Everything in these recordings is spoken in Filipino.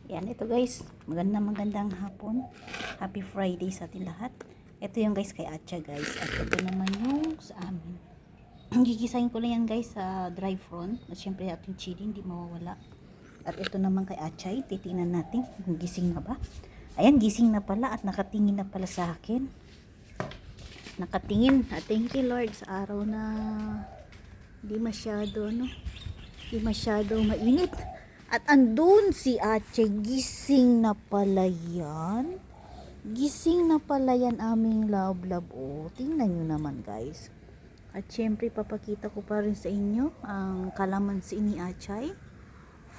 Yan, ito guys, magandang hapon. Happy Friday sa atin lahat. Ito yung guys kay Atcha guys. At ito naman yung sa amin. Gigisahin ko lang yan guys sa dry front. At syempre ating chili, hindi mawawala. At ito naman kay Atchay, titingnan natin kung gising na ba. Ayan, gising na pala at nakatingin na pala sa akin. Nakatingin. At thank you Lord sa araw na di masyado, no? Di masyado mainit. At andun si Atche, gising na pala yan. Gising na pala yan aming love. Oh, tingnan nyo naman guys. At syempre papakita ko pa rin sa inyo ang kalamansi ni Atchay.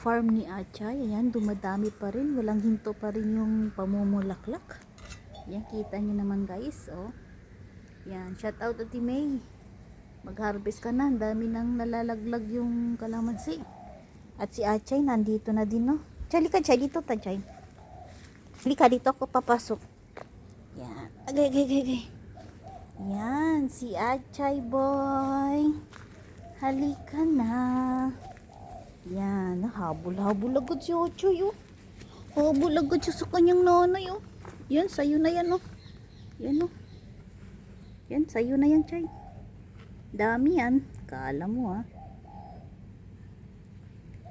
Farm ni Atchay. Ayan, dumadami pa rin. Walang hinto pa rin yung pamumulaklak. Yan, kita nyo naman guys. Oh. Yan, shout out Ate May. Mag-harvest ka na. Ang dami nang nalalaglag yung kalamansi. At si Atchay nandito na din, no? Chay, lika Chay, dito ta Chay. Lika dito ako papasok. Yan. Agay. Yan, si Atchay boy. Halika na. Yan, habol agad si Atchay, oh. Habol agad siya sa kanyang nanay, oh. Yan, sayo na yan, oh. Yan, oh. Yan, sayo na yan, Chay. Dami yan. Kala mo, ah.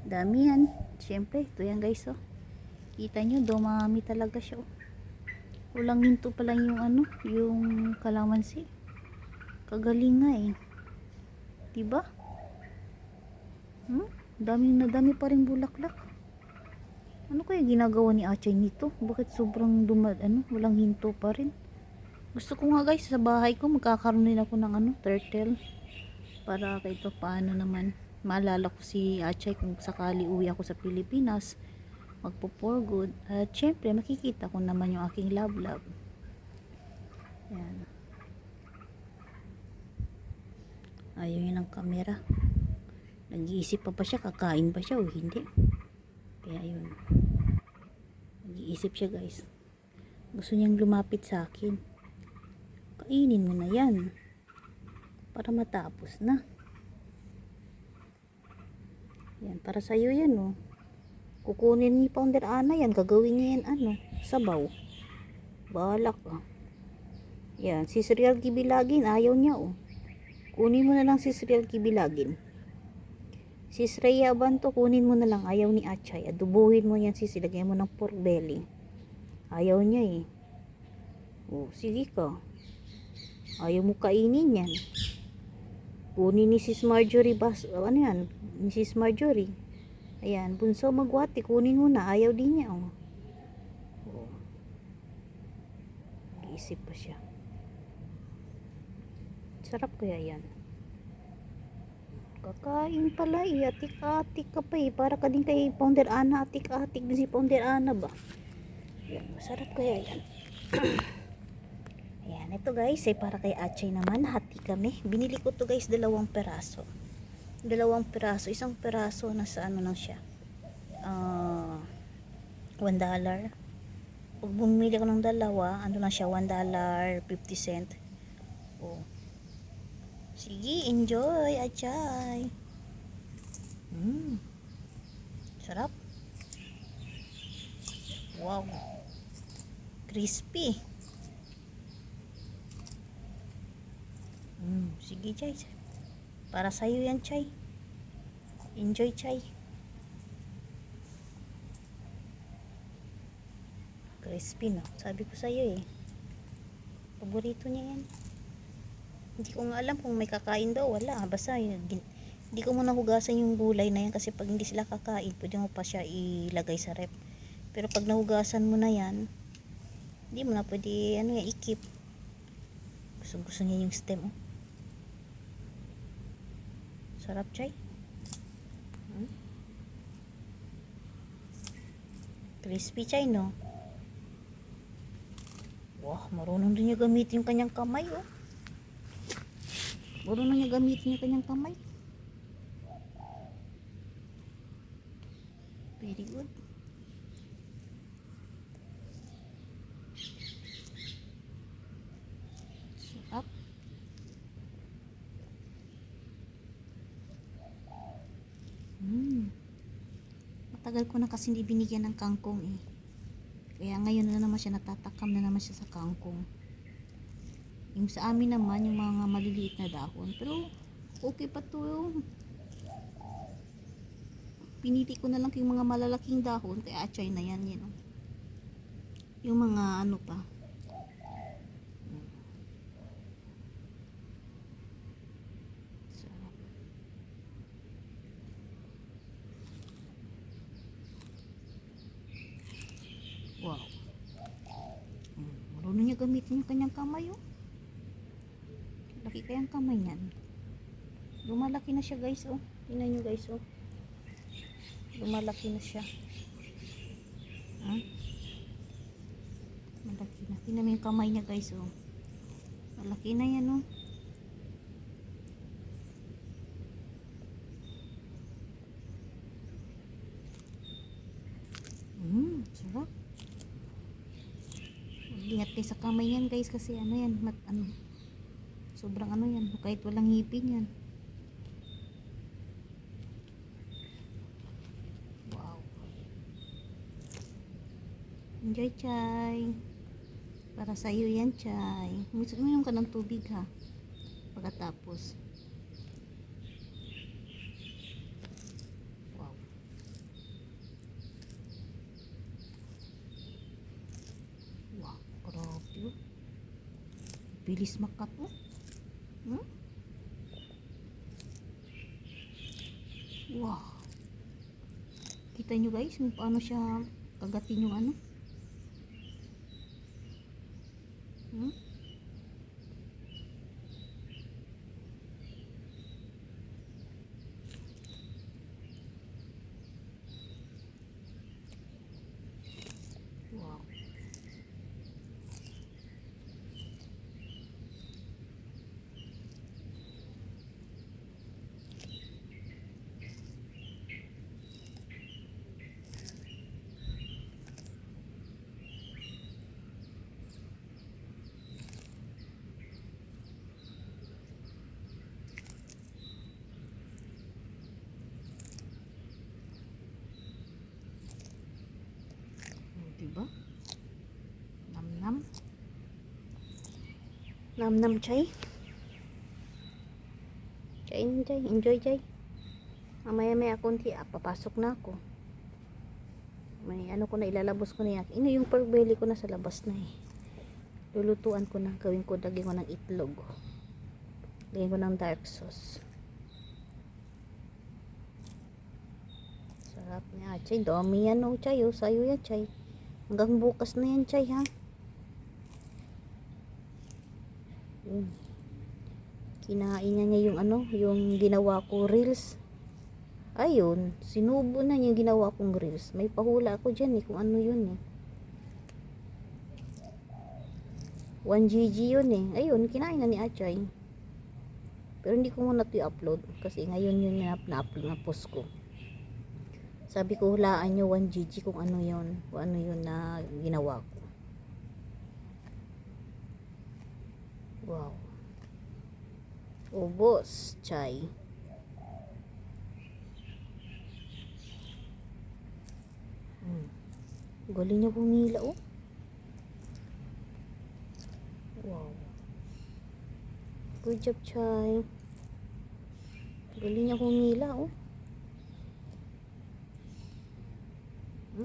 Dami yan. Siyempre, ito yan guys, oh. Kita nyo, dumami talaga siya, oh. Walang hinto pa lang yung ano, yung kalamansi. Kagaling nga, eh. Diba? Dami pa rin bulaklak. Ano kaya ginagawa ni Atchay nito? Bakit sobrang walang hinto pa rin? Gusto ko nga guys, sa bahay ko, magkakaroon din ako ng ano, turtle. Para kahit paano naman maalala ko si Atchay kung sakali uwi ako sa Pilipinas, magpo-for good. At syempre makikita ko naman yung aking love. Yan. Ayaw yun ng camera. Nag-iisip pa siya, kakain ba siya o hindi. Kaya yun, nag-iisip siya guys. Gusto niyang lumapit sa akin. Kainin mo na yan para matapos na. Yan, para sa'yo yan, oh. Kukunin ni Founder Ana yan. Gagawin niya yan, ano, sabaw. Balak, oh. Yan, si Cereal Kibilagin, ayaw niya, oh. Kunin mo na lang si Cereal Kibilagin. Si Sreya Abanto, kunin mo na lang. Ayaw ni Atchay. Adubuhin mo yan, sisilagyan mo ng pork belly. Ayaw niya, eh. Oh, sige ka. Ayaw mo kainin yan. Kunin ni Sis Marjorie ano yan? Mrs. Marjorie. Ayan, bunso magwati, kunin mo na. Ayaw din niya, oh. Oh. Iisip pa siya. Sarap kaya yan. Kakain pala, eh. Atik-atik ka pa, eh. Para ka din kay Founder Ana. Atik-atik din si Founder Ana ba? Yan, masarap kaya yan. Ayan, ito guys, eh, para kay Atchay naman. Hati kami. Binili ko to guys, 2 peraso. 2 peraso, 1 peraso nasa ano lang siya, $1. Pag bumili ko ng dalawa, ano lang siya, $1.50. Oh. Sige, enjoy, Atchay. Sarap. Wow. Crispy. Sige, Chay. Para sa'yo yan, Chay. Enjoy, Chay. Crispy, no? Sabi ko sa'yo, eh. Paborito niya yan. Hindi ko nga alam kung may kakain daw. Wala. Basta, hindi ko muna hugasan yung gulay na yan kasi pag hindi sila kakain, pwede mo pa siya ilagay sa rep. Pero pag nahugasan mo na yan, hindi mo na pwede, i-keep. Gusto niya yung stem, oh. Sarap, Chay. Crispy, Chay, no? Wah, marunong din niya gamitin yung kanyang kamay, oh. Marunong niya gamitin yung kanyang kamay. Very good. Sarap. Tagal ko na kasi hindi binigyan ng kangkong eh. Kaya ngayon na naman siya, natatakam na naman siya sa kangkong. Yung sa amin naman, yung mga maliliit na dahon. Pero okay pa to. Piniti ko na lang yung mga malalaking dahon. Kaya atchay na yan, yun. Yung mga ano pa. Sarap. Wow. Marunong niya gamitin yung kanyang kamay, oh. Laki kayang kamay niyan. Lumalaki na siya, guys, oh. Tingnan nyo, guys, oh. Lumalaki na siya. Ha? Malaki na. Tingnan mo yung kamay niya, guys, oh. Malaki na yan, oh. Sarap. Ingat kayo sa kamay yan, guys, kasi ano yan, sobrang ano yan, kahit walang ngipin yan. Wow. Enjoy, Chay. Para sa iyo yan, Chay. Uminom ka ng tubig, ha, pagkatapos. Wow. Wow, grabe. Bilis makat, oh. Wow. Kita nyo, guys, kung paano siya kagatin yung ano. Wow. Diba? Nam-nam. Nam-nam, Chay. Chay, Chay. Enjoy, Chay. Mamaya-maya kunti, papasok na ako. May ano ko na, ilalabos ko na yan. Ino yung pork belly ko na sa labas na eh. Lulutuan ko na, gawin ko, lagyan ko ng itlog. Lagyan ko ng dark sauce. Sarap niya, Chay. Dami yan, oh, Chay. Oh, sayo yan, Chay. Hanggang bukas na yan, Chay, ha. Kinain niya yung ano, yung ginawa ko reels. Ayun, sinubo na yung ginawa kong reels. May pahula ako dyan eh, kung ano yun eh. 1 GB yun eh. Ayun, kinain na ni Achay. Pero hindi ko muna ito i-upload. Kasi ngayon yun na-upload, na-post ko. Sabi ko, hulaan nyo 1 GB kung ano yun. Kung ano yun na ginawa ko. Wow. Ubos, Chay. Galing niya humila, oh. Wow. Good job, Chay. Galing niya humila, oh.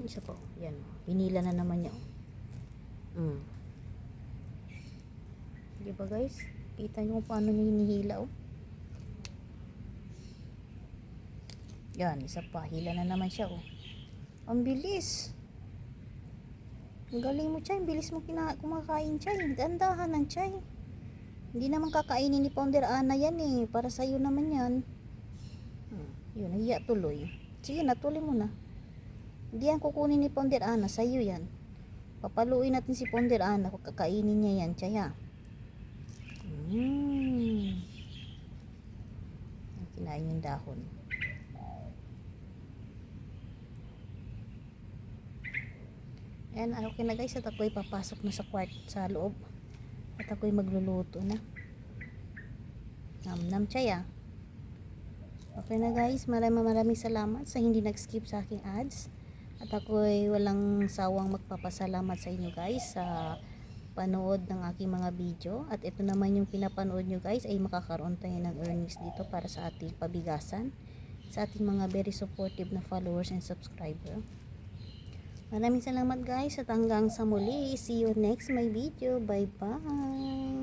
Isa pa, yan. Hinila na naman niya, oh. Diba, guys? Kita nyo kung paano niya hinihila, oh. Yan, isa pa. Hila na naman siya, oh. Ang bilis. Ang galing mo, Chay. Ang bilis mo kumakain, Chay. Dandahan ng Chay. Hindi naman kakainin ni Founder Ana yan, eh. Para sa'yo naman yan. Yun, nahiya tuloy. Sige na, tuloy mo na. Hindi yan kukunin ni Founder Ana. Sa'yo yan. Papaluin natin si Founder Ana. Kakainin niya yan, Chay, ha. Kinain yung dahon. Ayan, okay na, guys. At ako'y papasok na sa sa loob. At ako'y magluluto na. Nam-nam, Chay, ah. Okay na guys, maraming salamat sa hindi nag-skip sa aking ads. At ako'y walang sawang magpapasalamat sa inyo guys sa panood ng aking mga video. At ito naman yung pinapanood nyo guys ay makakaroon tayo ng earnings dito para sa ating pabigasan. Sa ating mga very supportive na followers and subscriber. Maraming salamat guys at hanggang sa muli. See you next my video. Bye bye!